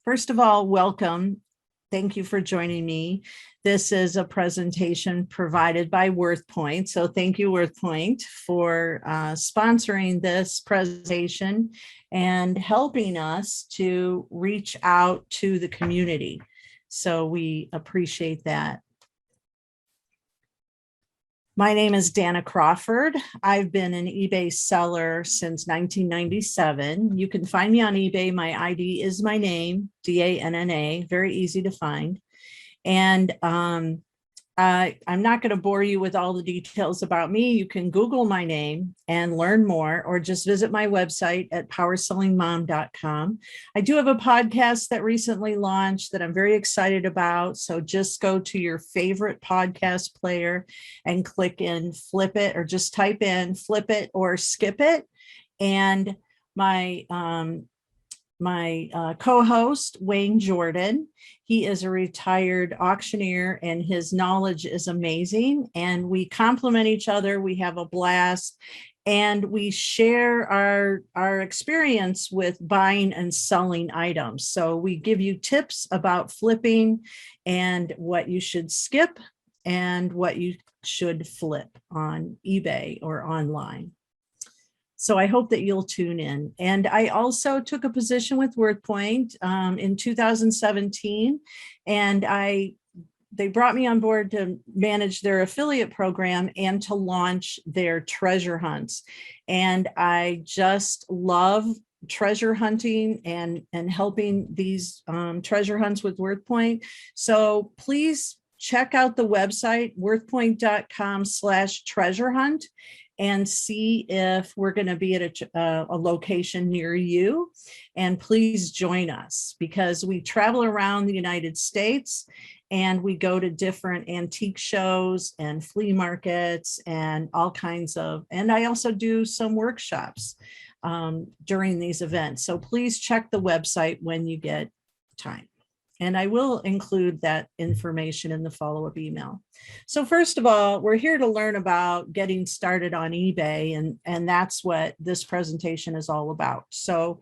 First of all, welcome. Thank you for joining me. This is a presentation provided by WorthPoint. So thank you, WorthPoint, for sponsoring this presentation and helping us to reach out to the community. So we appreciate that. My name is Dana Crawford. I've been an eBay seller since 1997. You can find me on eBay. My ID is my name, D-A-N-N-A, very easy to find. And I'm not going to bore you with all the details about me. You can Google my name and learn more, or just visit my website at powersellingmom.com. I do have a podcast that recently launched that I'm very excited about. So just go to your favorite podcast player and click in Flip It, or just type in Flip It or Skip It. And my co-host, Wayne Jordan. He is a retired auctioneer and his knowledge is amazing. And we complement each other. We have a blast and we share our experience with buying and selling items. So we give you tips about flipping and what you should skip and what you should flip on eBay or online. So I hope that you'll tune in. And I also took a position with WorthPoint in 2017, and they brought me on board to manage their affiliate program and to launch their treasure hunts. And I just love treasure hunting and helping these treasure hunts with WorthPoint. So please check out the website, worthpoint.com/treasure hunt. And see if we're going to be at a location near you. And please join us, because we travel around the United States and we go to different antique shows and flea markets and all kinds of, and I also do some workshops during these events. So please check the website when you get time. And I will include that information in the follow-up email. So first of all, we're here to learn about getting started on eBay, and that's what this presentation is all about. So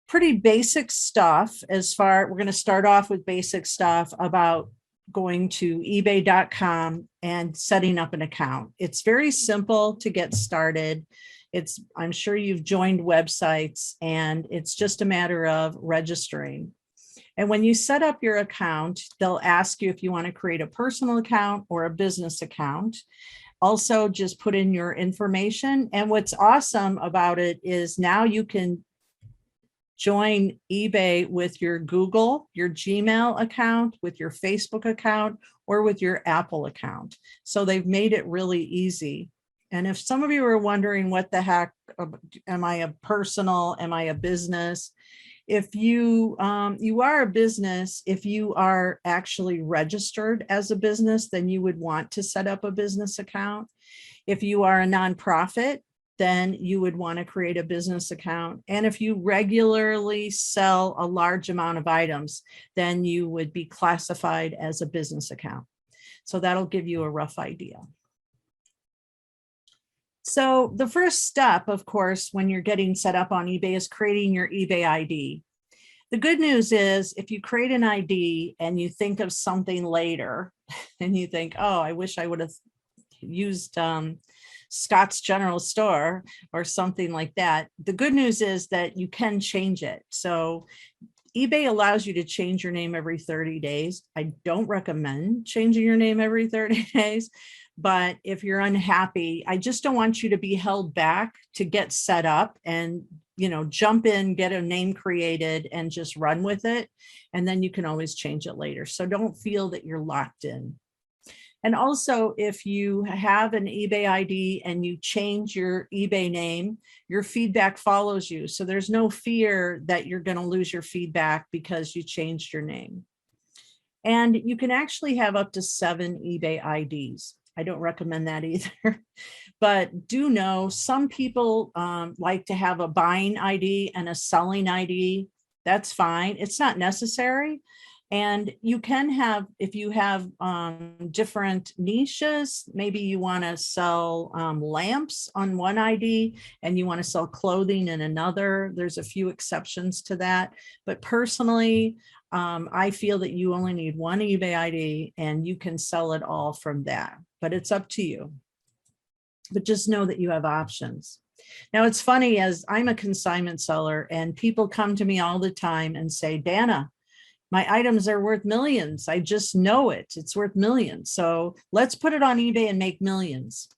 pretty basic stuff we're going to start off with basic stuff about going to ebay.com and setting up an account. It's very simple to get started. I'm sure you've joined websites, and it's just a matter of registering. And when you set up your account, they'll ask you if you want to create a personal account or a business account. Also, just put in your information. And what's awesome about it is now you can join eBay with your Google, your Gmail account, with your Facebook account, or with your Apple account. So they've made it really easy. And if some of you are wondering, what the heck, am I a personal, am I a business? If you are a business, if you are actually registered as a business, then you would want to set up a business account. If you are a nonprofit, then you would want to create a business account. And if you regularly sell a large amount of items, then you would be classified as a business account. So that'll give you a rough idea. So the first step, of course, when you're getting set up on eBay is creating your eBay ID. The good news is, if you create an ID and you think of something later and you think, oh, I wish I would have used Scott's General Store or something like that. The good news is that you can change it. So eBay allows you to change your name every 30 days. I don't recommend changing your name every 30 days. But if you're unhappy, I just don't want you to be held back to get set up and, jump in, get a name created and just run with it. And then you can always change it later. So don't feel that you're locked in. And also, if you have an eBay ID and you change your eBay name, your feedback follows you. So there's no fear that you're going to lose your feedback because you changed your name. And you can actually have up to 7 eBay IDs. I don't recommend that either, but do know some people like to have a buying ID and a selling ID. That's fine. It's not necessary. And you can have, if you have different niches, maybe you want to sell lamps on one ID and you want to sell clothing in another. There's a few exceptions to that. But personally, I feel that you only need one eBay ID and you can sell it all from that. But it's up to you. But just know that you have options. Now, it's funny, as I'm a consignment seller and people come to me all the time and say, Dana, my items are worth millions. I just know it. It's worth millions. So let's put it on eBay and make millions.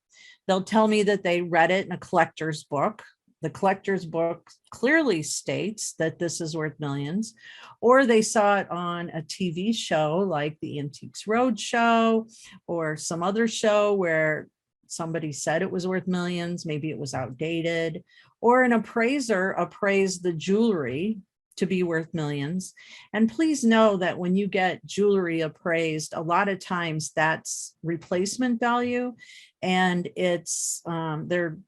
They'll tell me that they read it in a collector's book. The collector's book clearly states that this is worth millions, or they saw it on a TV show like the Antiques Roadshow or some other show where somebody said it was worth millions. Maybe it was outdated, or an appraiser appraised the jewelry to be worth millions. And please know that when you get jewelry appraised, a lot of times that's replacement value, and it's they're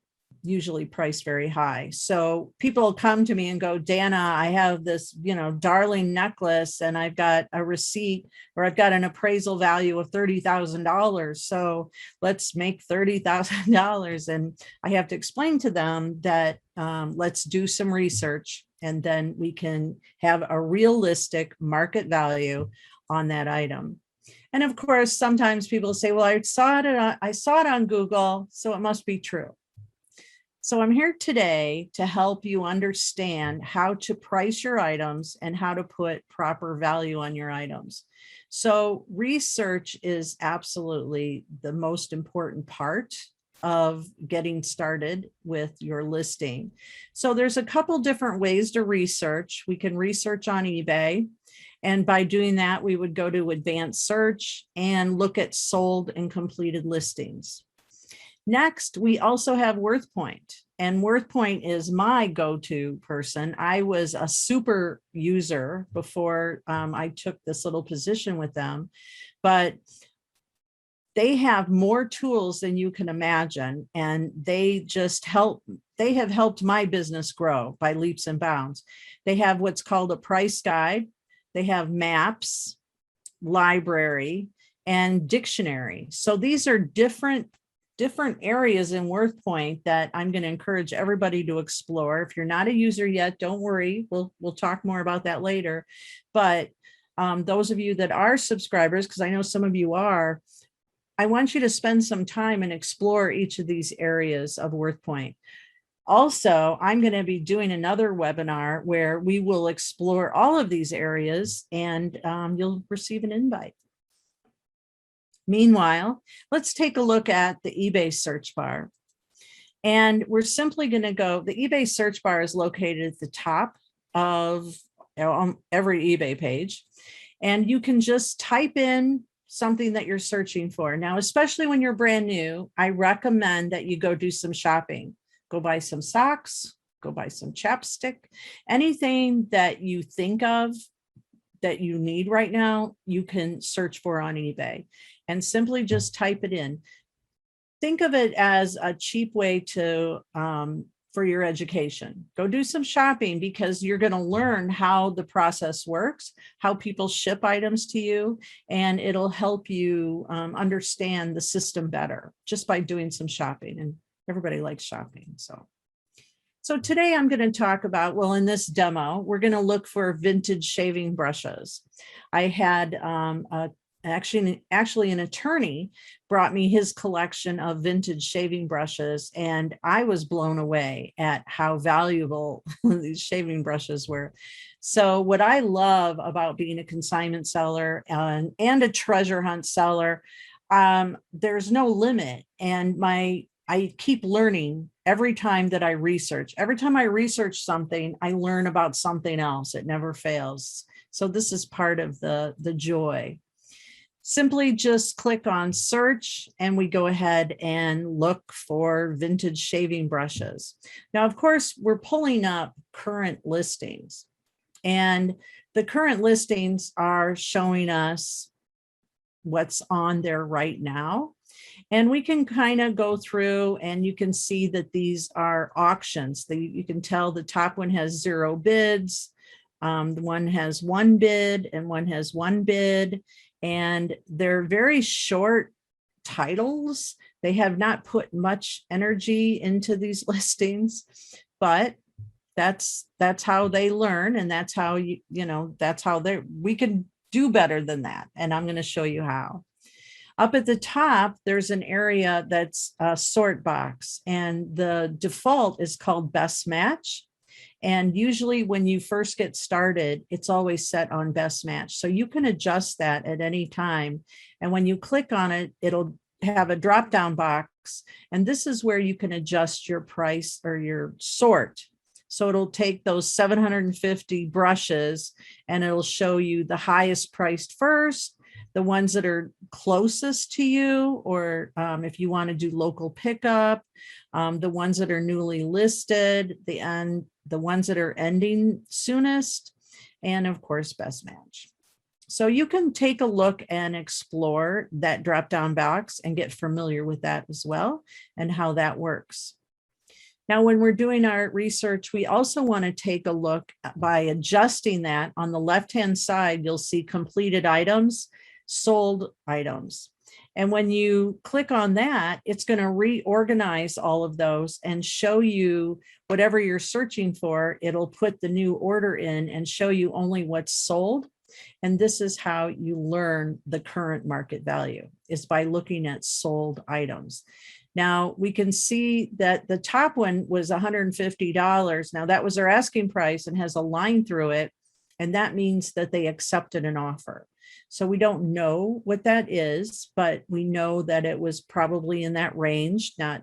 usually priced very high. So people come to me and go, Dana, I have this, darling necklace and I've got a receipt, or I've got an appraisal value of $30,000. So let's make $30,000. And I have to explain to them that let's do some research, and then we can have a realistic market value on that item. And of course, sometimes people say, well, I saw it on Google, so it must be true. So I'm here today to help you understand how to price your items and how to put proper value on your items. So research is absolutely the most important part of getting started with your listing. So there's a couple different ways to research. We can research on eBay. And by doing that, we would go to advanced search and look at sold and completed listings. Next, we also have WorthPoint, and WorthPoint is my go-to person. I was a super user before I took this little position with them, but they have more tools than you can imagine, and they have helped my business grow by leaps and bounds. They have what's called a price guide. They have maps, library, and dictionary. So these are different areas in WorthPoint that I'm going to encourage everybody to explore. If you're not a user yet, don't worry. We'll talk more about that later. But those of you that are subscribers, because I know some of you are, I want you to spend some time and explore each of these areas of WorthPoint. Also, I'm going to be doing another webinar where we will explore all of these areas, and you'll receive an invite. Meanwhile, let's take a look at the eBay search bar. And we're simply going to go, the eBay search bar is located at the top of every eBay page. And you can just type in something that you're searching for. Now, especially when you're brand new, I recommend that you go do some shopping. Go buy some socks, go buy some chapstick, anything that you think of that you need right now, you can search for on eBay and simply just type it in. Think of it as a cheap way to for your education. Go do some shopping, because you're going to learn how the process works, how people ship items to you, and it'll help you understand the system better just by doing some shopping. And everybody likes shopping. So today I'm going to talk about, well, in this demo, we're going to look for vintage shaving brushes. I had actually an attorney brought me his collection of vintage shaving brushes, and I was blown away at how valuable these shaving brushes were. So what I love about being a consignment seller and a treasure hunt seller, there's no limit. And I keep learning every time that I research. Every time I research something, I learn about something else. It never fails. So this is part of the joy. Simply just click on search, and we go ahead and look for vintage shaving brushes. Now, of course, we're pulling up current listings, and the current listings are showing us what's on there right now. And we can kind of go through, and you can see that these are auctions. You can tell the top one has 0 bids. One has one bid and one has one bid, and they're very short titles. They have not put much energy into these listings, but that's how they learn, and that's how that's how we can do better than that. And I'm going to show you how. Up at the top, there's an area that's a sort box, and the default is called best match. And usually when you first get started, it's always set on best match. So you can adjust that at any time. And when you click on it, it'll have a drop down box. And this is where you can adjust your price or your sort. So it'll take those 750 brushes and it'll show you the highest priced first, the ones that are closest to you, or if you want to do local pickup, the ones that are newly listed, the ones that are ending soonest, and of course, best match. So you can take a look and explore that drop-down box and get familiar with that as well and how that works. Now, when we're doing our research, we also want to take a look by adjusting that. On the left-hand side, you'll see completed items, sold items. And when you click on that, it's going to reorganize all of those and show you whatever you're searching for. It'll put the new order in and show you only what's sold. And this is how you learn the current market value, is by looking at sold items. Now we can see that the top one was $150. Now that was their asking price and has a line through it. And that means that they accepted an offer. So we don't know what that is, but we know that it was probably in that range, not,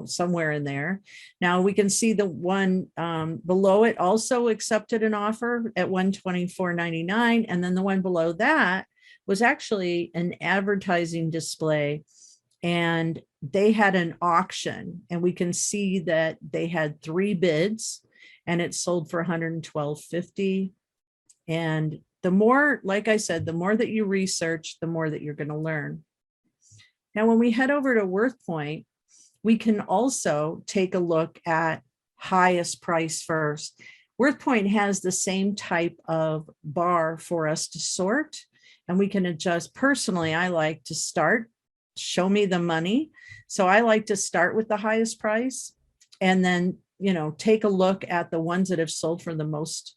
somewhere in there. Now we can see the one below it also accepted an offer at $124.99. And then the one below that was actually an advertising display, and they had an auction, and we can see that they had 3 bids and it sold for $112.50. And the more, like I said, the more that you research, the more that you're going to learn. Now, when we head over to WorthPoint, we can also take a look at highest price first. WorthPoint has the same type of bar for us to sort, and we can adjust. Personally, I like to start, show me the money. So I like to start with the highest price and then, take a look at the ones that have sold for the most.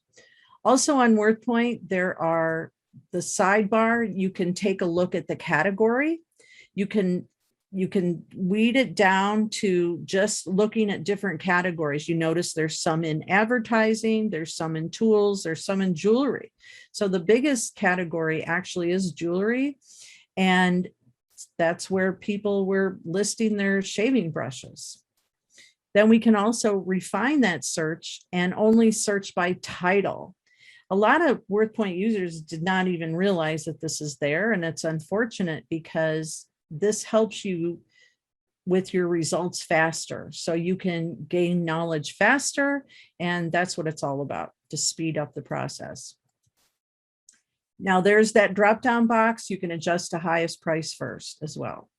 Also on WorthPoint, there are the sidebar. You can take a look at the category. You can weed it down to just looking at different categories. You notice there's some in advertising, there's some in tools, there's some in jewelry. So the biggest category actually is jewelry. And that's where people were listing their shaving brushes. Then we can also refine that search and only search by title. A lot of WorthPoint users did not even realize that this is there, and it's unfortunate because this helps you with your results faster. So you can gain knowledge faster, and that's what it's all about, to speed up the process. Now there's that drop-down box. You can adjust to highest price first as well.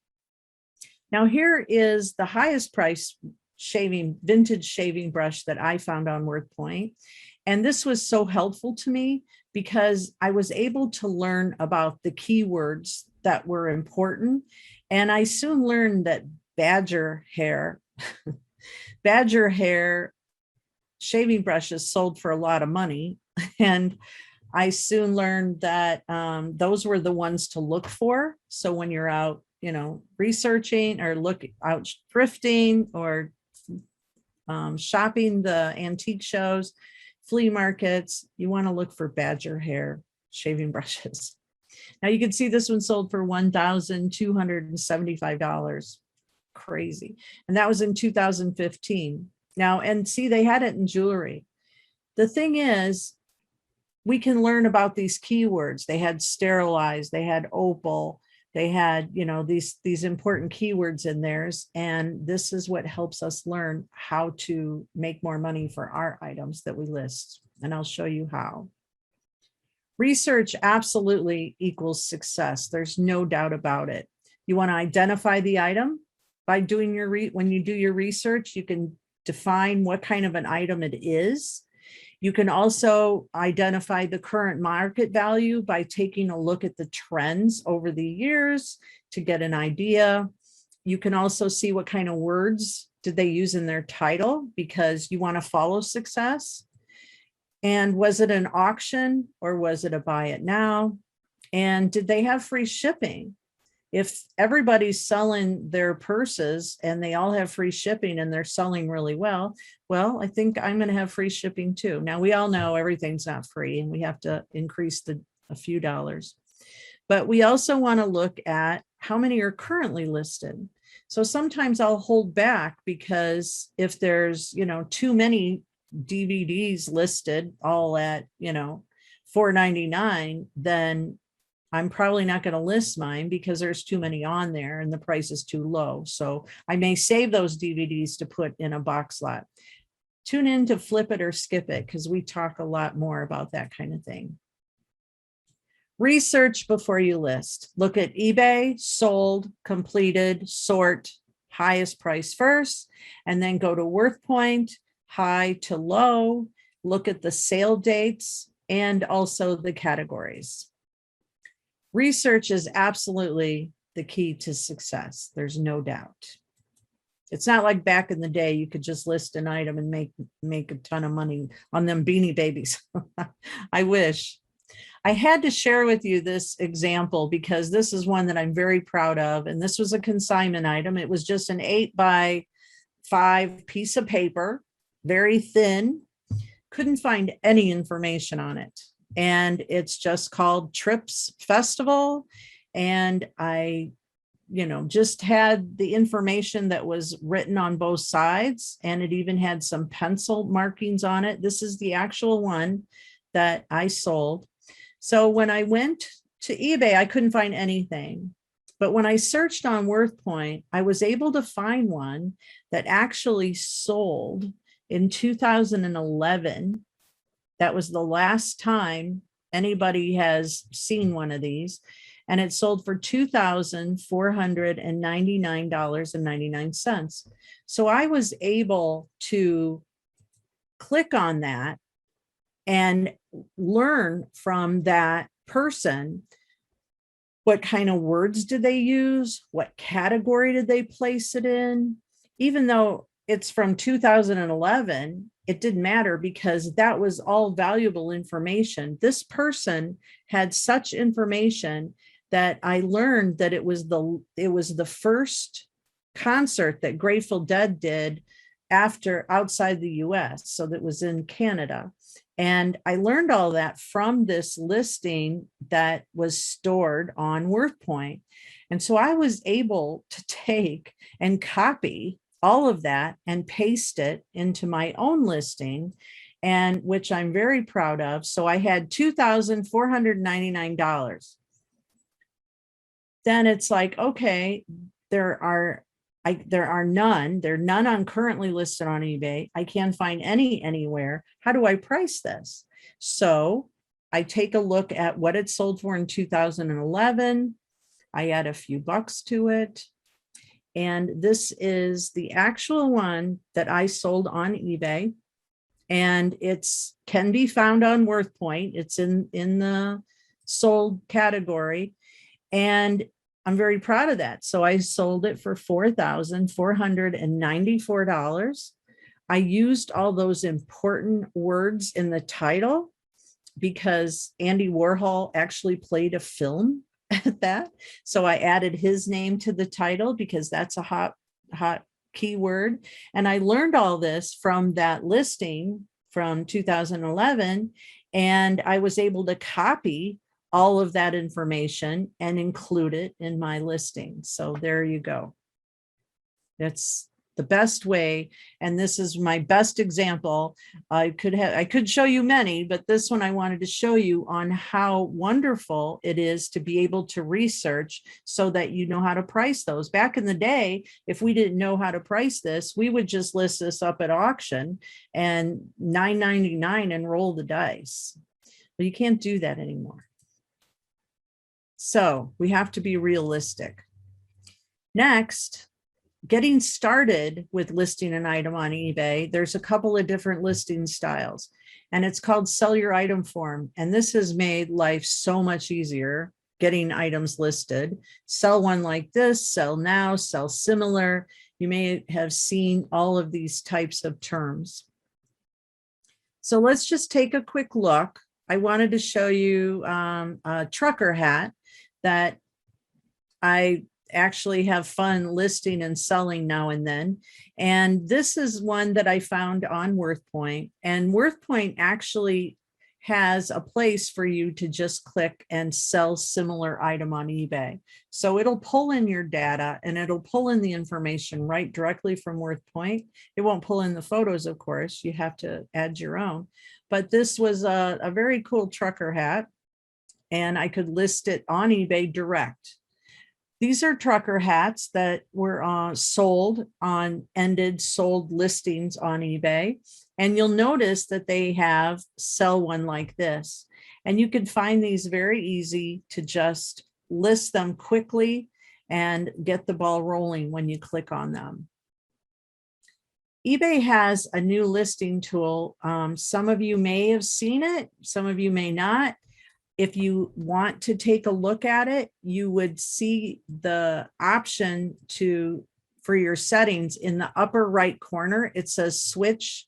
Now here is the highest price vintage shaving brush that I found on WorthPoint. And this was so helpful to me because I was able to learn about the keywords that were important. And I soon learned that badger hair shaving brushes sold for a lot of money. And I soon learned that those were the ones to look for. So when you're out, researching or out thrifting or shopping the antique shows, flea markets, you want to look for badger hair shaving brushes. Now you can see this one sold for $1,275. Crazy. And that was in 2015. Now, and see, they had it in jewelry. The thing is, we can learn about these keywords. They had sterilized, they had opal, they had, these important keywords in theirs. And this is what helps us learn how to make more money for our items that we list. And I'll show you how. Research absolutely equals success. There's no doubt about it. You want to identify the item by doing when you do your research, you can define what kind of an item it is. You can also identify the current market value by taking a look at the trends over the years to get an idea. You can also see what kind of words did they use in their title, because you want to follow success. And was it an auction or was it a buy it now? And did they have free shipping? If everybody's selling their purses and they all have free shipping and they're selling really well, I think I'm going to have free shipping too. Now, we all know everything's not free and we have to increase a few dollars. But we also want to look at how many are currently listed. So sometimes I'll hold back because if there's, too many DVDs listed all at, $4.99, then I'm probably not going to list mine because there's too many on there and the price is too low. So I may save those DVDs to put in a box lot. Tune in to Flip It or Skip It, because we talk a lot more about that kind of thing. Research before you list. Look at eBay, sold, completed, sort, highest price first, and then go to WorthPoint, high to low, look at the sale dates and also the categories. Research is absolutely the key to success. There's no doubt. It's not like back in the day, you could just list an item and make a ton of money on them Beanie Babies. I wish. I had to share with you this example because this is one that I'm very proud of. And this was a consignment item. It was just an 8x5 piece of paper, very thin. Couldn't find any information on it. And it's just called Trips Festival. And I, just had the information that was written on both sides. And it even had some pencil markings on it. This is the actual one that I sold. So when I went to eBay, I couldn't find anything. But when I searched on WorthPoint, I was able to find one that actually sold in 2011. That was the last time anybody has seen one of these. And it sold for $2,499.99. So I was able to click on that and learn from that person. What kind of words did they use? What category did they place it in? Even though it's from 2011, it didn't matter because that was all valuable information. This person had such information that I learned that it was the first concert that Grateful Dead did outside the US. So that was in Canada. And I learned all that from this listing that was stored on WorthPoint. And so I was able to take and copy all of that and paste it into my own listing, and which I'm very proud of. So I had $2,499. Then it's like, okay, there are none on currently listed on eBay. I can't find any anywhere. How do I price this? So I take a look at what it sold for in 2011. I add a few bucks to it. And this is the actual one that I sold on eBay. And it's can be found on WorthPoint. It's in the sold category. And I'm very proud of that. So I sold it for $4,494. I used all those important words in the title because Andy Warhol actually played a film at that. So I added his name to the title because that's a hot keyword. And I learned all this from that listing from 2011. And I was able to copy all of that information and include it in my listing. So there you go. That's the best way. And this is my best example. I could show you many, but this one I wanted to show you on how wonderful it is to be able to research so that you know how to price those. Back in the day, if we didn't know how to price this, we would just list this up at auction and $9.99 and roll the dice. But you can't do that anymore. So we have to be realistic. Next, getting started with listing an item on eBay, there's a couple of different listing styles, and it's called Sell Your Item Form. And this has made life so much easier getting items listed. Sell one like this, sell now, sell similar. You may have seen all of these types of terms. So let's just take a quick look. I wanted to show you a trucker hat that I actually have fun listing and selling now and then. And this is one that I found on WorthPoint. And WorthPoint actually has a place for you to just click and sell similar item on eBay. So it'll pull in your data and it'll pull in the information right directly from WorthPoint. It won't pull in the photos, of course, you have to add your own. But this was a very cool trucker hat, and I could list it on eBay direct. These are trucker hats that were sold on sold listings on eBay. And you'll notice that they have sell one like this. And you can find these very easy to just list them quickly and get the ball rolling when you click on them. eBay has a new listing tool. Some of you may have seen it, some of you may not. If you want to take a look at it, you would see the option for your settings in the upper right corner. It says switch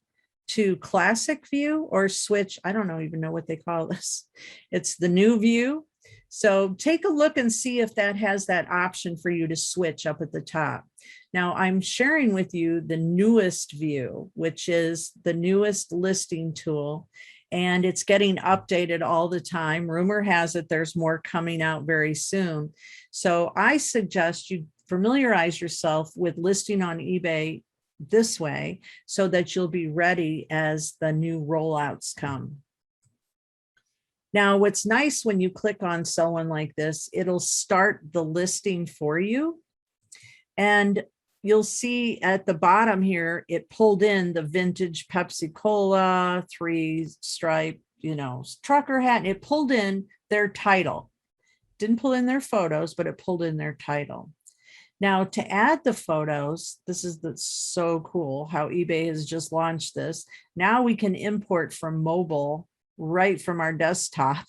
to classic view or switch. I don't even know what they call this. It's the new view. So take a look and see if that has that option for you to switch up at the top. Now I'm sharing with you the newest view, which is the newest listing tool. And it's getting updated all the time. Rumor has it there's more coming out very soon. So I suggest you familiarize yourself with listing on eBay this way so that you'll be ready as the new rollouts come. Now, what's nice when you click on sell one like this, it'll start the listing for you. And you'll see at the bottom here, it pulled in the vintage Pepsi Cola, 3-stripe, trucker hat, and it pulled in their title. Didn't pull in their photos, but it pulled in their title. Now to add the photos, this is so cool how eBay has just launched this. Now we can import from mobile right from our desktop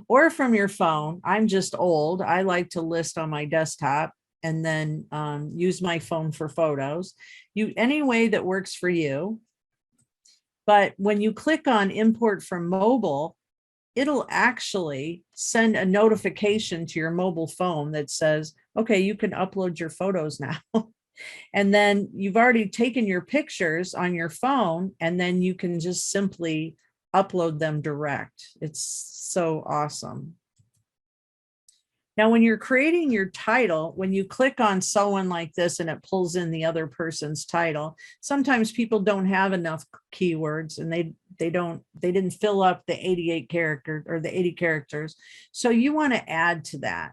or from your phone. I'm just old. I like to list on my desktop and then use my phone for photos. Any way that works for you. But when you click on import from mobile, it'll actually send a notification to your mobile phone that says, okay, you can upload your photos now. And then you've already taken your pictures on your phone, and then you can just simply upload them direct. It's so awesome. Now, when you're creating your title, when you click on someone like this and it pulls in the other person's title, sometimes people don't have enough keywords and they didn't fill up the 88 characters or the 80 characters. So you want to add to that.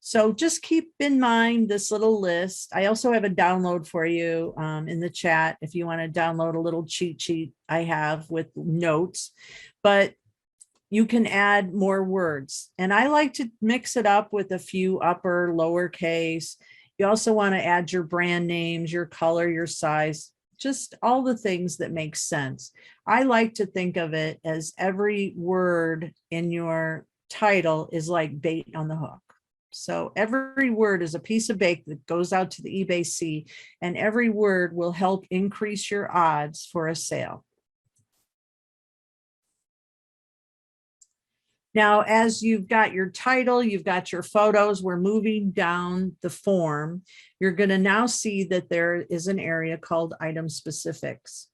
So just keep in mind this little list. I also have a download for you in the chat if you want to download a little cheat sheet I have with notes. But you can add more words. And I like to mix it up with a few upper, lowercase. You also want to add your brand names, your color, your size, just all the things that make sense. I like to think of it as every word in your title is like bait on the hook. So every word is a piece of bait that goes out to the eBay sea, and every word will help increase your odds for a sale. Now, as you've got your title, you've got your photos, we're moving down the form. You're going to now see that there is an area called item specifics.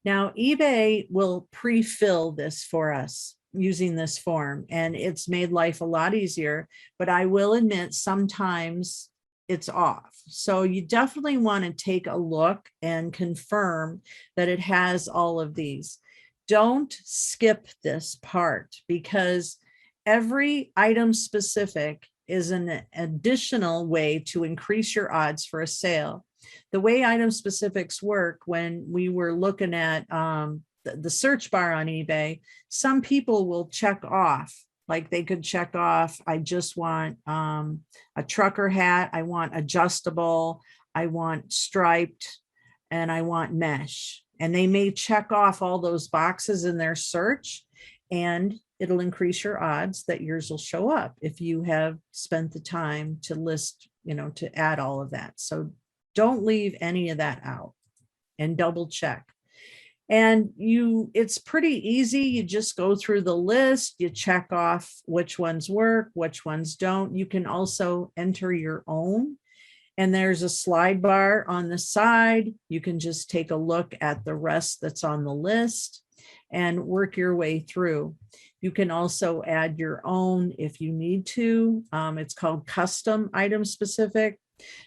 Now, eBay will pre-fill this for us using this form, and it's made life a lot easier, but I will admit sometimes it's off. So you definitely want to take a look and confirm that it has all of these. Don't skip this part, because every item specific is an additional way to increase your odds for a sale. The way item specifics work, when we were looking at the search bar on eBay, some people will check off, like they could check off, I just want a trucker hat, I want adjustable, I want striped, and I want mesh. And they may check off all those boxes in their search, and it'll increase your odds that yours will show up if you have spent the time to list, to add all of that. So don't leave any of that out, and double check. And it's pretty easy. You just go through the list, you check off which ones work, which ones don't. You can also enter your own. And there's a slide bar on the side. You can just take a look at the rest that's on the list and work your way through. You can also add your own if you need to. It's called custom item specific.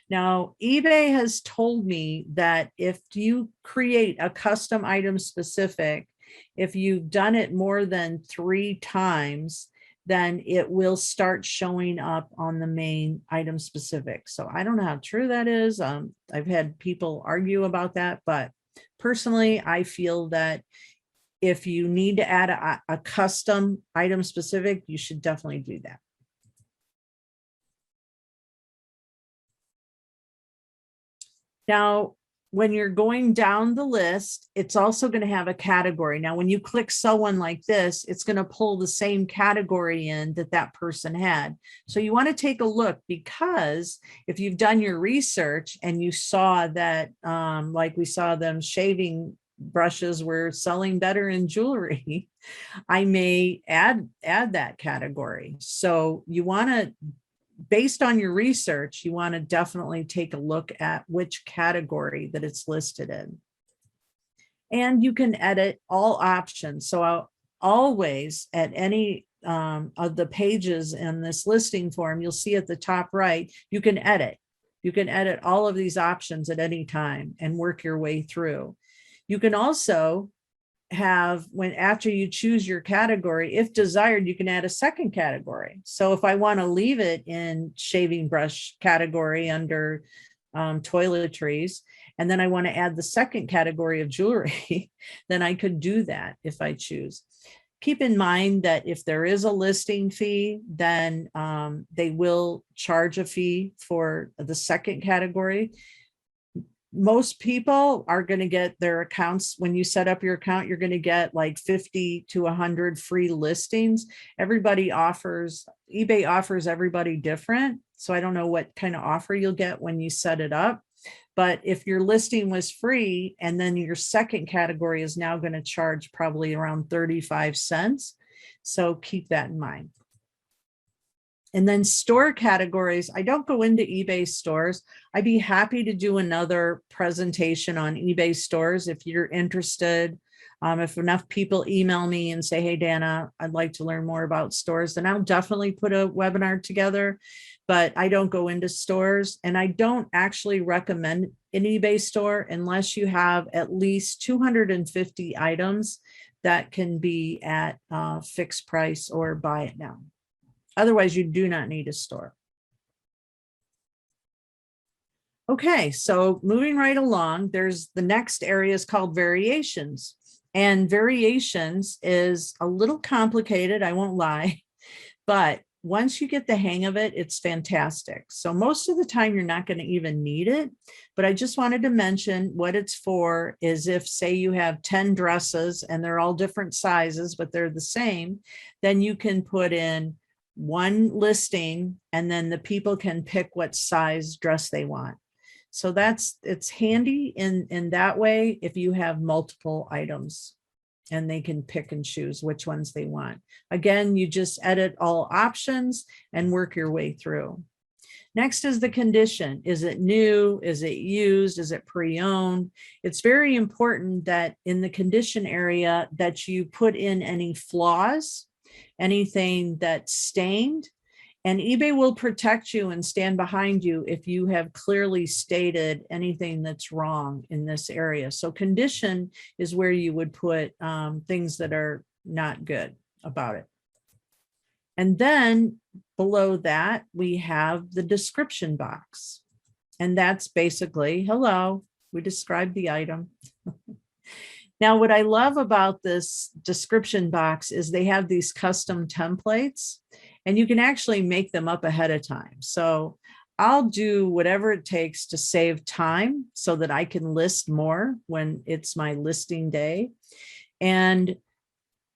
Now, eBay has told me that if you create a custom item specific, if you've done it more than 3 times, then it will start showing up on the main item specific. So I don't know how true that is. I've had people argue about that, but personally, I feel that if you need to add a custom item specific, you should definitely do that. Now, when you're going down the list, it's also going to have a category. Now, when you click someone like this, it's going to pull the same category in that person had. So you want to take a look, because if you've done your research and you saw that, like we saw them shaving brushes were selling better in jewelry, I may add that category. So you want to, based on your research, you want to definitely take a look at which category that it's listed in. And you can edit all options. So I'll always, at any of the pages in this listing form, you'll see at the top right, you can edit. You can edit all of these options at any time and work your way through. You can also have, after you choose your category, if desired, you can add a second category. So if I want to leave it in shaving brush category under toiletries, and then I want to add the second category of jewelry, then I could do that if I choose. Keep in mind that if there is a listing fee, then they will charge a fee for the second category. Most people are going to get their accounts. When you set up your account, you're going to get like 50 to 100 free listings. eBay offers everybody different. So I don't know what kind of offer you'll get when you set it up. But if your listing was free, and then your second category is now going to charge probably around 35 cents. So keep that in mind. And then store categories. I don't go into eBay stores. I'd be happy to do another presentation on eBay stores if you're interested. If enough people email me and say, hey, Dana, I'd like to learn more about stores, then I'll definitely put a webinar together. But I don't go into stores, and I don't actually recommend an eBay store unless you have at least 250 items that can be at fixed price or buy it now. Otherwise, you do not need a store. Okay, so moving right along, there's the next area is called variations. And variations is a little complicated, I won't lie, but once you get the hang of it, it's fantastic. So most of the time you're not going to even need it, but I just wanted to mention what it's for is if, say, you have 10 dresses and they're all different sizes, but they're the same, then you can put in one listing and then the people can pick what size dress they want. So it's handy in that way if you have multiple items and they can pick and choose which ones they want. Again, you just edit all options and work your way through. Next is the condition. Is it new? Is it used? Is it pre-owned? It's very important that in the condition area that you put in any flaws, anything that's stained, and eBay will protect you and stand behind you if you have clearly stated anything that's wrong in this area. So condition is where you would put things that are not good about it. And then below that, we have the description box. And that's basically, hello, we described the item. Now, what I love about this description box is they have these custom templates, and you can actually make them up ahead of time. So I'll do whatever it takes to save time so that I can list more when it's my listing day. And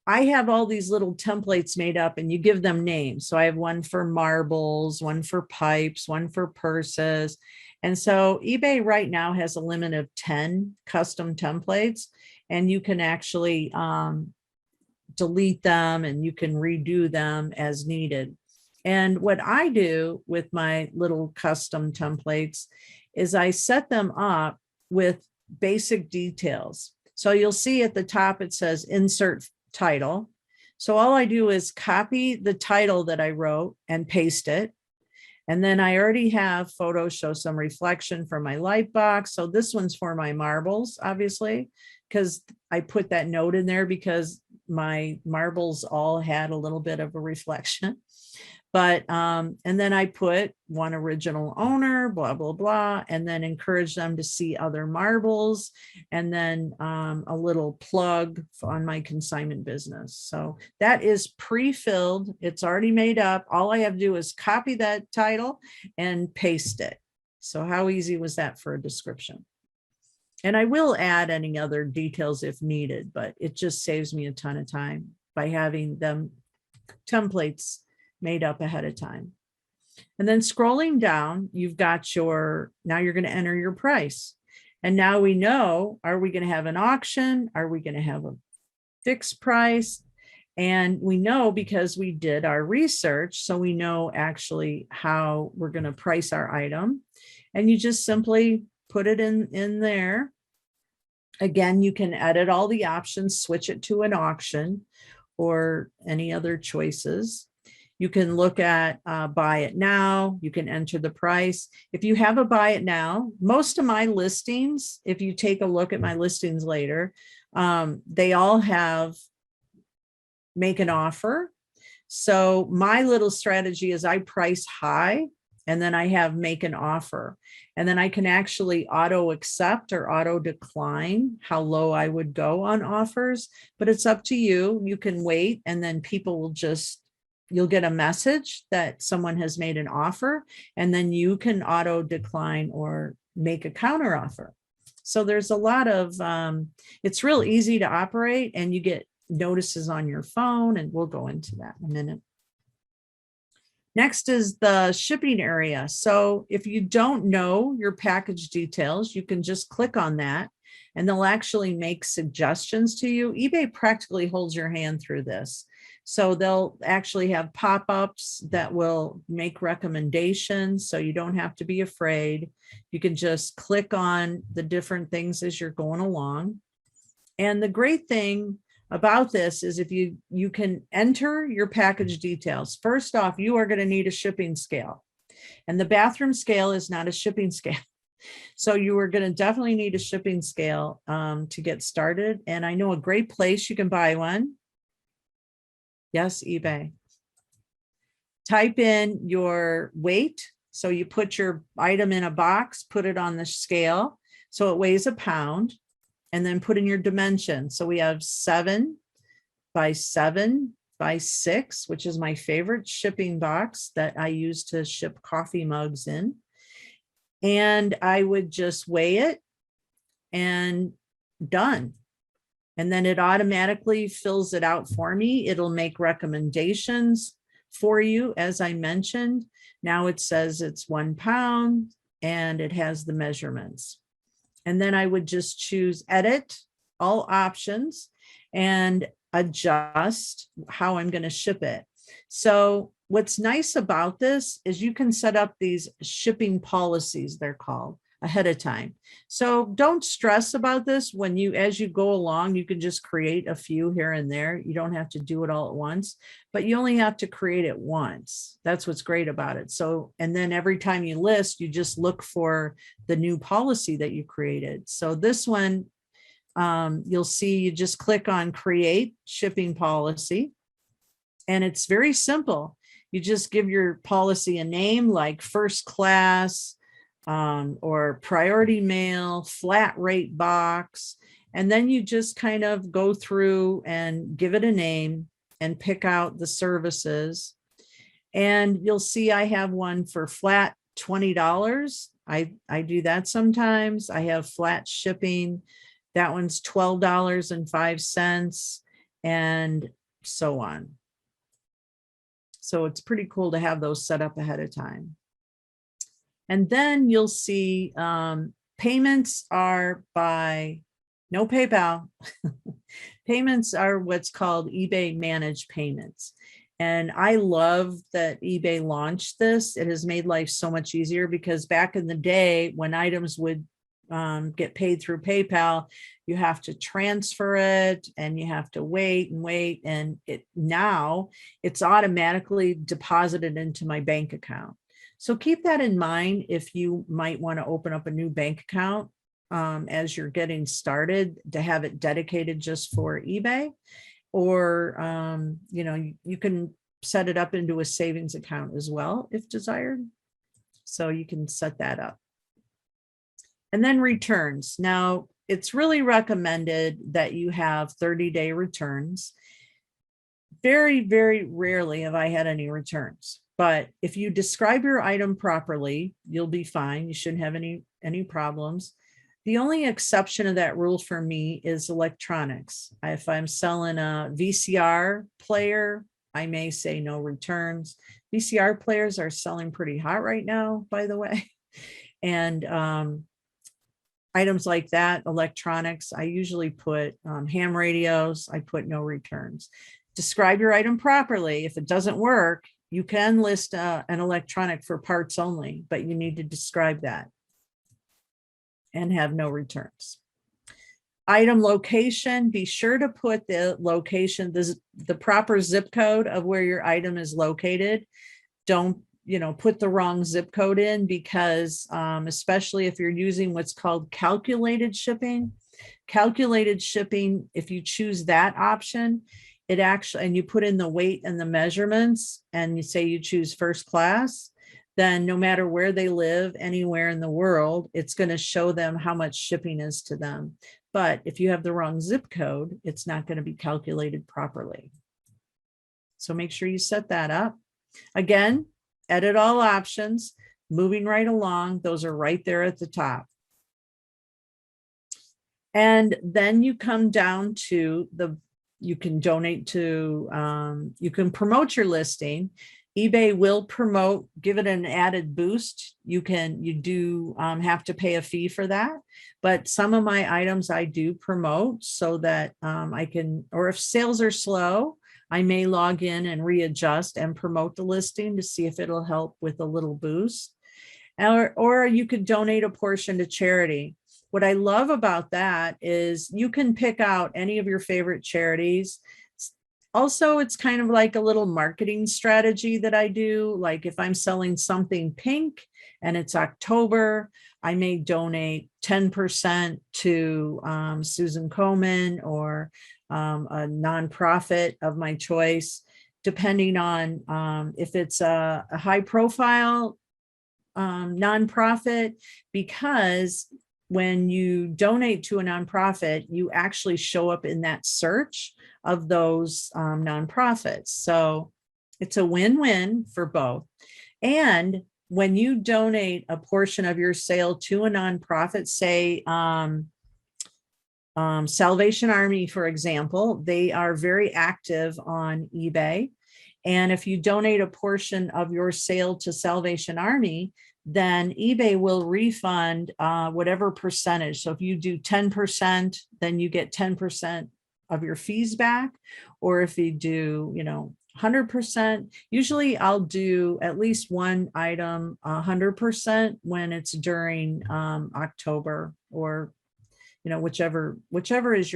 I have all these little templates made up and you give them names. So I have one for marbles, one for pipes, one for purses. And so eBay right now has a limit of 10 custom templates, and you can actually delete them and you can redo them as needed. And what I do with my little custom templates is I set them up with basic details. So you'll see at the top, it says insert title. So all I do is copy the title that I wrote and paste it. And then I already have photos show some reflection from my light box. So this one's for my marbles, obviously, because I put that note in there because my marbles all had a little bit of a reflection. But, and then I put one original owner, blah, blah, blah, and then encourage them to see other marbles, and then a little plug on my consignment business. So that is pre-filled. It's already made up. All I have to do is copy that title and paste it. So how easy was that for a description? And I will add any other details if needed, but it just saves me a ton of time by having them templates made up ahead of time. And then scrolling down, you've got your, now you're going to enter your price. And now we know, are we going to have an auction? Are we going to have a fixed price? And we know because we did our research, so we know actually how we're going to price our item. And you just simply put it in there. Again, you can edit all the options, switch it to an auction or any other choices. You can look at buy it now. You can enter the price. If you have a buy it now, most of my listings, if you take a look at my listings later, they all have make an offer. So my little strategy is I price high and then I have make an offer. And then I can actually auto accept or auto decline how low I would go on offers, but it's up to you. You can wait and then people will just, you'll get a message that someone has made an offer, and then you can auto decline or make a counter offer. So there's a lot of, it's real easy to operate, and you get notices on your phone, and we'll go into that in a minute. Next is the shipping area. So if you don't know your package details, you can just click on that and they'll actually make suggestions to you. eBay practically holds your hand through this. So they'll actually have pop-ups that will make recommendations, so you don't have to be afraid. You can just click on the different things as you're going along. And the great thing about this is if you can enter your package details. First off, you are going to need a shipping scale. And the bathroom scale is not a shipping scale. So you are going to definitely need a shipping scale to get started. And I know a great place you can buy one. Yes, eBay. Type in your weight. So you put your item in a box, put it on the scale. So it weighs a pound, and then put in your dimension. So we have 7 by 7 by 6, which is my favorite shipping box that I use to ship coffee mugs in. And I would just weigh it and done. And then it automatically fills it out for me. It'll make recommendations for you. As I mentioned, now it says it's 1 pound and it has the measurements. And then I would just choose edit all options and adjust how I'm going to ship it. So what's nice about this is you can set up these shipping policies, they're called, ahead of time. So don't stress about this. When you, as you go along, you can just create a few here and there. You don't have to do it all at once, but you only have to create it once. That's what's great about it. So, and then every time you list, you just look for the new policy that you created. So this one, you'll see, you just click on create shipping policy, and it's very simple. You just give your policy a name like first class, or priority mail, flat rate box. And then you just kind of go through and give it a name and pick out the services. And you'll see I have one for flat $20. I do that sometimes. I have flat shipping. That one's $12.05 and so on. So it's pretty cool to have those set up ahead of time. And then you'll see payments are by no PayPal. Payments are what's called eBay managed payments. And I love that eBay launched this. It has made life so much easier, because back in the day when items would get paid through PayPal, you have to transfer it and you have to wait and wait. And now it's automatically deposited into my bank account. So keep that in mind if you might want to open up a new bank account as you're getting started, to have it dedicated just for eBay, or you can set it up into a savings account as well if desired. So you can set that up. And then returns. Now, it's really recommended that you have 30-day returns. Very, very rarely have I had any returns. But if you describe your item properly, you'll be fine. You shouldn't have any problems. The only exception of that rule for me is electronics. If I'm selling a VCR player, I may say no returns. VCR players are selling pretty hot right now, by the way. And items like that, electronics, I usually put ham radios, I put no returns. Describe your item properly. If it doesn't work, you can list an electronic for parts only, but you need to describe that and have no returns. Item location, be sure to put the location, the proper zip code of where your item is located. Don't put the wrong zip code in, because especially if you're using what's called calculated shipping, if you choose that option, it actually, and you put in the weight and the measurements, and you say you choose first class, then no matter where they live, anywhere in the world, it's going to show them how much shipping is to them. But if you have the wrong zip code, it's not going to be calculated properly. So make sure you set that up. Again, edit all options, moving right along. Those are right there at the top. And then you come down to you can donate to, you can promote your listing. eBay will promote, give it an added boost. You do have to pay a fee for that, but some of my items I do promote so that I can, or if sales are slow, I may log in and readjust and promote the listing to see if it'll help with a little boost. Or you could donate a portion to charity. What I love about that is you can pick out any of your favorite charities. Also, it's kind of like a little marketing strategy that I do. Like if I'm selling something pink and it's October, I may donate 10% to Susan Komen or a nonprofit of my choice, depending on if it's a high profile nonprofit, because when you donate to a nonprofit, you actually show up in that search of those nonprofits. So it's a win-win for both. And when you donate a portion of your sale to a nonprofit, say Salvation Army, for example, they are very active on eBay. And if you donate a portion of your sale to Salvation Army, then eBay will refund whatever percentage. So if you do 10%, then you get 10% of your fees back. Or if you do, 100%, usually I'll do at least one item 100% when it's during October, or whichever is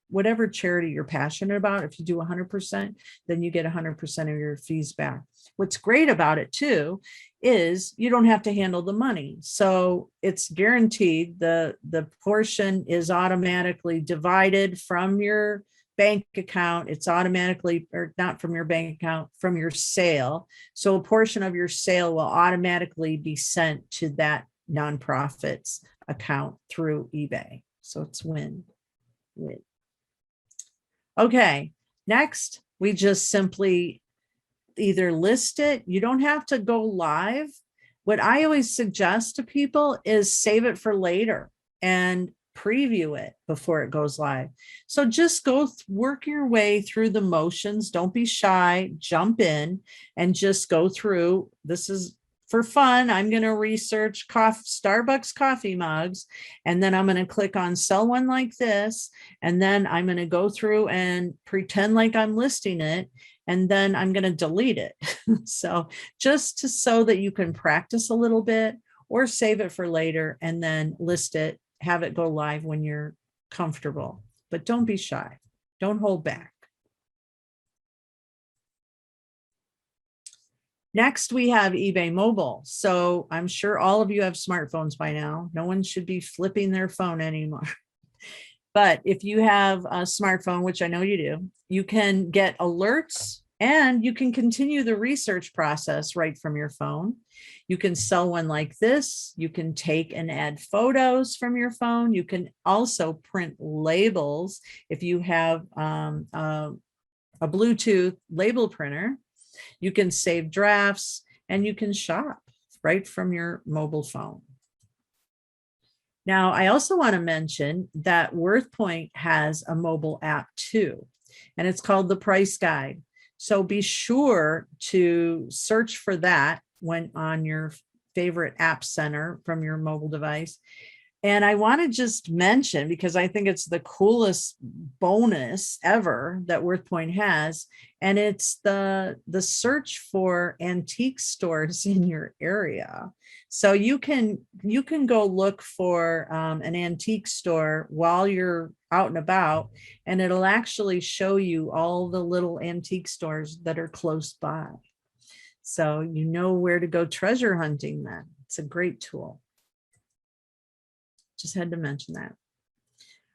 whatever charity you're passionate about. If you do 100%, then you get 100% of your fees back. What's great about it too is you don't have to handle the money. So it's guaranteed. The portion is automatically divided from your bank account. It's automatically, or not from your bank account, from your sale. So a portion of your sale will automatically be sent to that nonprofit's account through eBay. So it's win-win. Okay, next, we just simply either list it. You don't have to go live What I always suggest to people is save it for later and preview it before it goes live. So just work your way through the motions. Don't be shy, jump in and just go through. This is for fun. I'm going to research Starbucks coffee mugs, and then I'm going to click on sell one like this. And then I'm going to go through and pretend like I'm listing it. And then I'm going to delete it. So so that you can practice a little bit or save it for later and then list it, have it go live when you're comfortable, but don't be shy. Don't hold back. Next, we have eBay Mobile. So I'm sure all of you have smartphones by now. No one should be flipping their phone anymore. But if you have a smartphone, which I know you do, you can get alerts and you can continue the research process right from your phone. You can sell one like this. You can take and add photos from your phone. You can also print labels if you have a Bluetooth label printer. You can save drafts and you can shop right from your mobile phone. Now, I also want to mention that WorthPoint has a mobile app too, and it's called the Price Guide. So be sure to search for that when on your favorite app center from your mobile device. And I want to just mention, because I think it's the coolest bonus ever that WorthPoint has, and it's the search for antique stores in your area. So you can go look for an antique store while you're out and about, and it'll actually show you all the little antique stores that are close by. So you know where to go treasure hunting then. It's a great tool. Just had to mention that.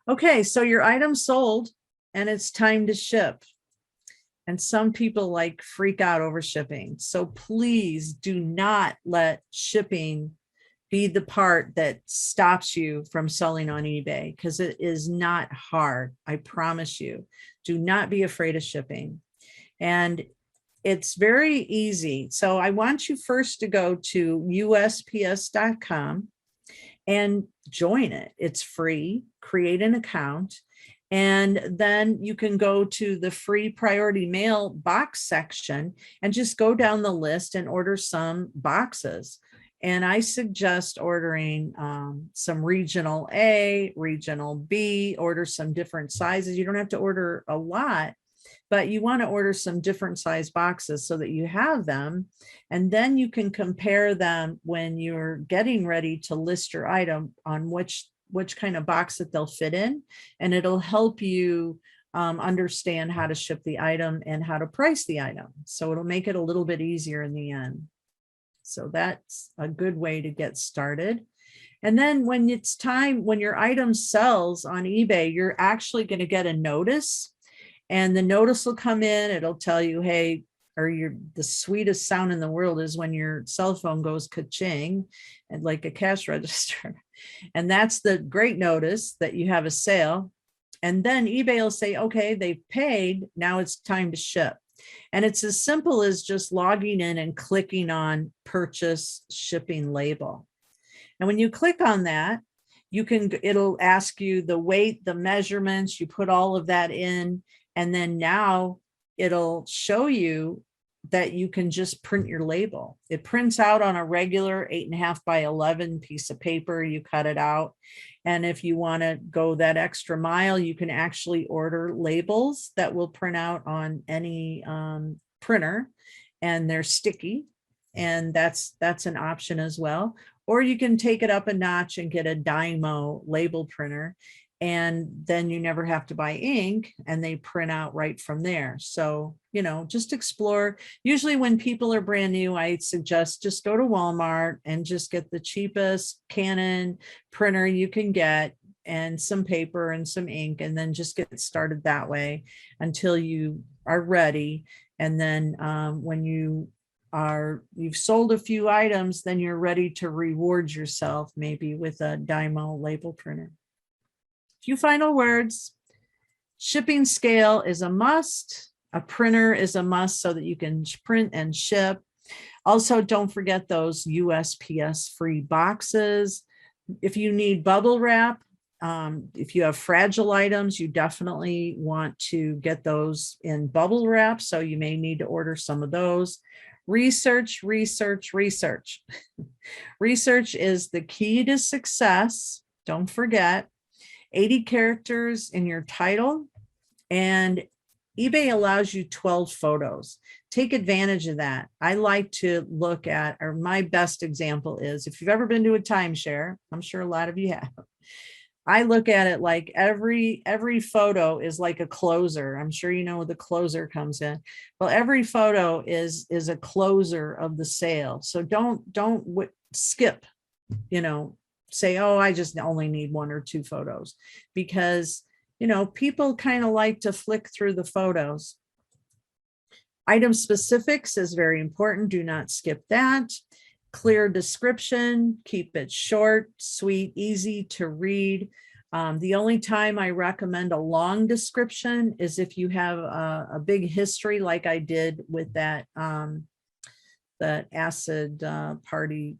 Okay, so your item sold and it's time to ship. And some people like freak out over shipping. So please do not let shipping be the part that stops you from selling on eBay, because it is not hard. I promise you. Do not be afraid of shipping. And it's very easy. So I want you first to go to USPS.com and join it. It's free. Create an account. And then you can go to the free priority mail box section and just go down the list and order some boxes. And I suggest ordering some regional A, regional B, order some different sizes. You don't have to order a lot, but you want to order some different size boxes so that you have them. And then you can compare them when you're getting ready to list your item on which kind of box that they'll fit in. And it'll help you understand how to ship the item and how to price the item. So it'll make it a little bit easier in the end. So that's a good way to get started. And then when it's time, when your item sells on eBay, you're actually going to get a notice. And the notice will come in, it'll tell you, hey, or the sweetest sound in the world is when your cell phone goes ka-ching, and like a cash register. And that's the great notice that you have a sale. And then eBay will say, okay, they've paid, now it's time to ship. And it's as simple as just logging in and clicking on purchase shipping label. And when you click on that, it'll ask you the weight, the measurements, you put all of that in. And then now it'll show you that you can just print your label. It prints out on a regular 8.5 by 11 piece of paper. You cut it out. And if you want to go that extra mile, you can actually order labels that will print out on any printer, and they're sticky. And that's an option as well. Or you can take it up a notch and get a Dymo label printer, and then you never have to buy ink, and they print out right from there. So, just explore. Usually when people are brand new, I suggest just go to Walmart and just get the cheapest Canon printer you can get, and some paper and some ink, and then just get started that way until you are ready. And then when you've sold a few items, then you're ready to reward yourself, maybe with a Dymo label printer. Few final words. Shipping scale is a must. A printer is a must so that you can print and ship. Also, don't forget those USPS free boxes. If you need bubble wrap, if you have fragile items, you definitely want to get those in bubble wrap. So you may need to order some of those. Research, research, research. Research is the key to success. Don't forget, 80 characters in your title, and eBay allows you 12 photos. Take advantage of that. I like to look at, or my best example is, if you've ever been to a timeshare, I'm sure a lot of you have, I look at it like every photo is like a closer. I'm sure you know the closer comes in. Well, every photo is a closer of the sale. So don't skip, say, oh, I just only need 1 or 2 photos, because people kind of like to flick through the photos. Item specifics is very important. Do not skip that. Clear description, keep it short, sweet, easy to read. The only time I recommend a long description is if you have a big history, like I did with that acid party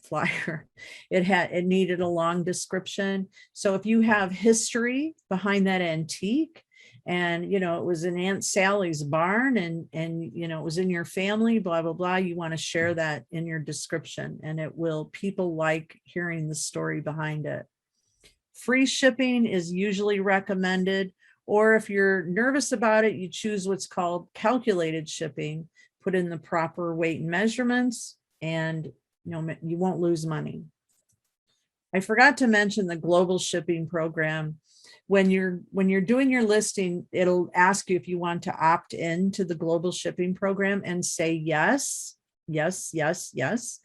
flyer. It needed a long description. So if you have history behind that antique, and it was in Aunt Sally's barn, and it was in your family, blah blah blah, you want to share that in your description, and people like hearing the story behind it. Free shipping is usually recommended, or if you're nervous about it, you choose what's called calculated shipping. Put in the proper weight and measurements, and you won't lose money. I forgot to mention the global shipping program. When you're doing your listing, it'll ask you if you want to opt in to the global shipping program, and say yes, yes, yes, yes.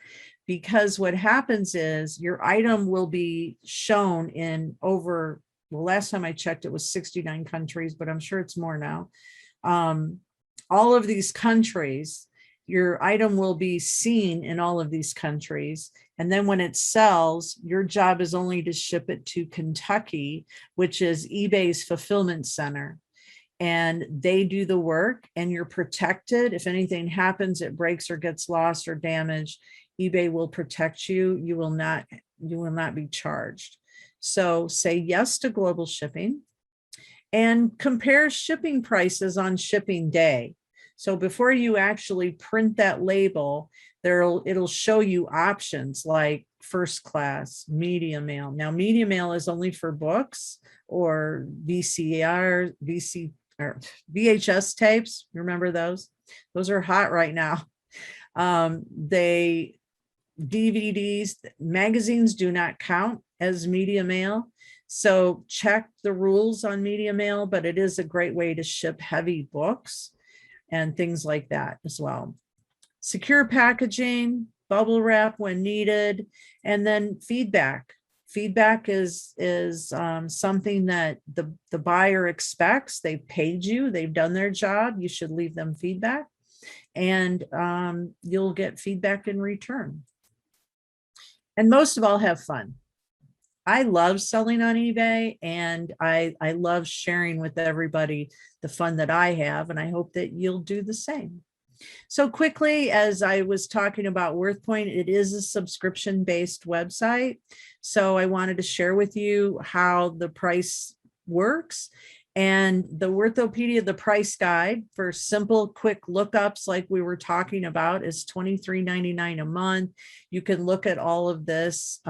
Because what happens is your item will be shown in over, well, last time I checked, it was 69 countries, but I'm sure it's more now. All of these countries, your item will be seen in all of these countries. And then when it sells, your job is only to ship it to Kentucky, which is eBay's fulfillment center. And they do the work, and you're protected. If anything happens, it breaks or gets lost or damaged, eBay will protect you. You will not be charged. So say yes to global shipping, and compare shipping prices on shipping day. So before you actually print that label, it'll show you options like first class, media mail. Now, media mail is only for books or VHS tapes. Remember those? Those are hot right now. DVDs, magazines do not count as media mail. So check the rules on media mail, but it is a great way to ship heavy books and things like that as well. Secure packaging, bubble wrap when needed, and then feedback. Feedback is something that the buyer expects. They've paid you, they've done their job. You should leave them feedback, and you'll get feedback in return. And most of all, have fun. I love selling on eBay, and I love sharing with everybody the fun that I have, and I hope that you'll do the same. So quickly, as I was talking about WorthPoint, it is a subscription-based website. So I wanted to share with you how the price works. And the Worthopedia, the price guide for simple, quick lookups like we were talking about, is $23.99 a month. You can look at all of this.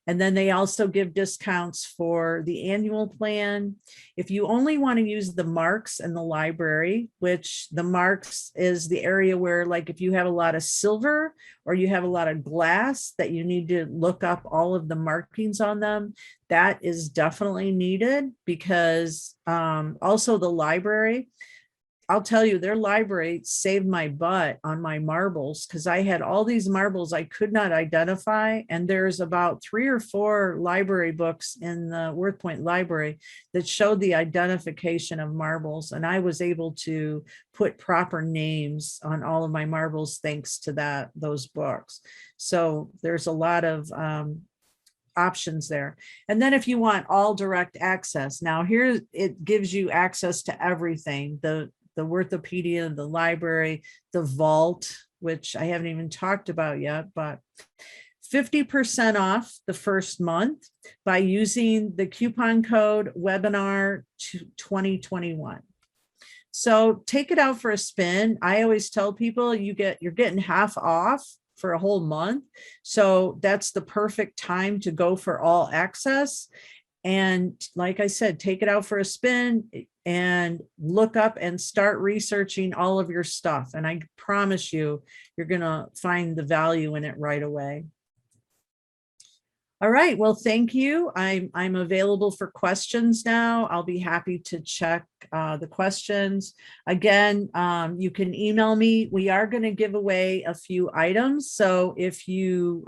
And then they also give discounts for the annual plan. If you only want to use the marks and the library, which the marks is the area where, like, if you have a lot of silver or you have a lot of glass that you need to look up all of the markings on them, that is definitely needed. Because also the library, I'll tell you, their library saved my butt on my marbles, because I had all these marbles I could not identify. And there's about 3 or 4 library books in the WorthPoint library that showed the identification of marbles. And I was able to put proper names on all of my marbles thanks to those books. So there's a lot of options there. And then if you want all direct access, now here it gives you access to everything. The Worthopedia, the library, the vault, which I haven't even talked about yet, but 50% off the first month by using the coupon code webinar 2021. So take it out for a spin. I always tell people you're getting half off for a whole month. So that's the perfect time to go for all access. And like I said, take it out for a spin and look up and start researching all of your stuff. And I promise you, you're going to find the value in it right away. All right. Well, thank you. I'm available for questions now. I'll be happy to check the questions. Again, you can email me. We are going to give away a few items. So if you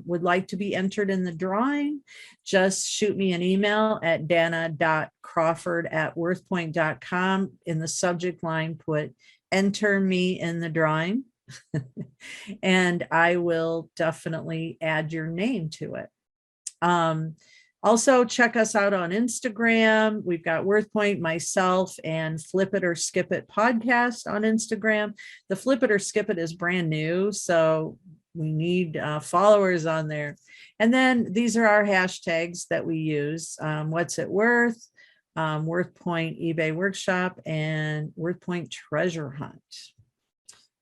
would like to be entered in the drawing, just shoot me an email at dana.crawford@worthpoint.com. In the subject line, put "enter me in the drawing." And I will definitely add your name to it. Also check us out on Instagram. We've got WorthPoint, myself, and Flip It or Skip It podcast on Instagram. The Flip It or Skip It is brand new, so we need followers on there. And then these are our hashtags that we use. What's it worth? WorthPoint eBay workshop and WorthPoint treasure hunt.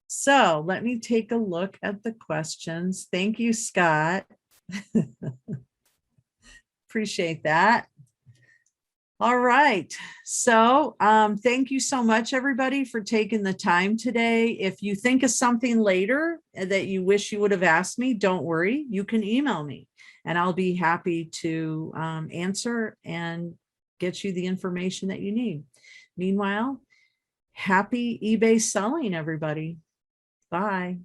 So let me take a look at the questions. Thank you, Scott. Appreciate that. All right. So thank you so much, everybody, for taking the time today. If you think of something later that you wish you would have asked me, don't worry. You can email me and I'll be happy to answer and get you the information that you need. Meanwhile, happy eBay selling, everybody. Bye.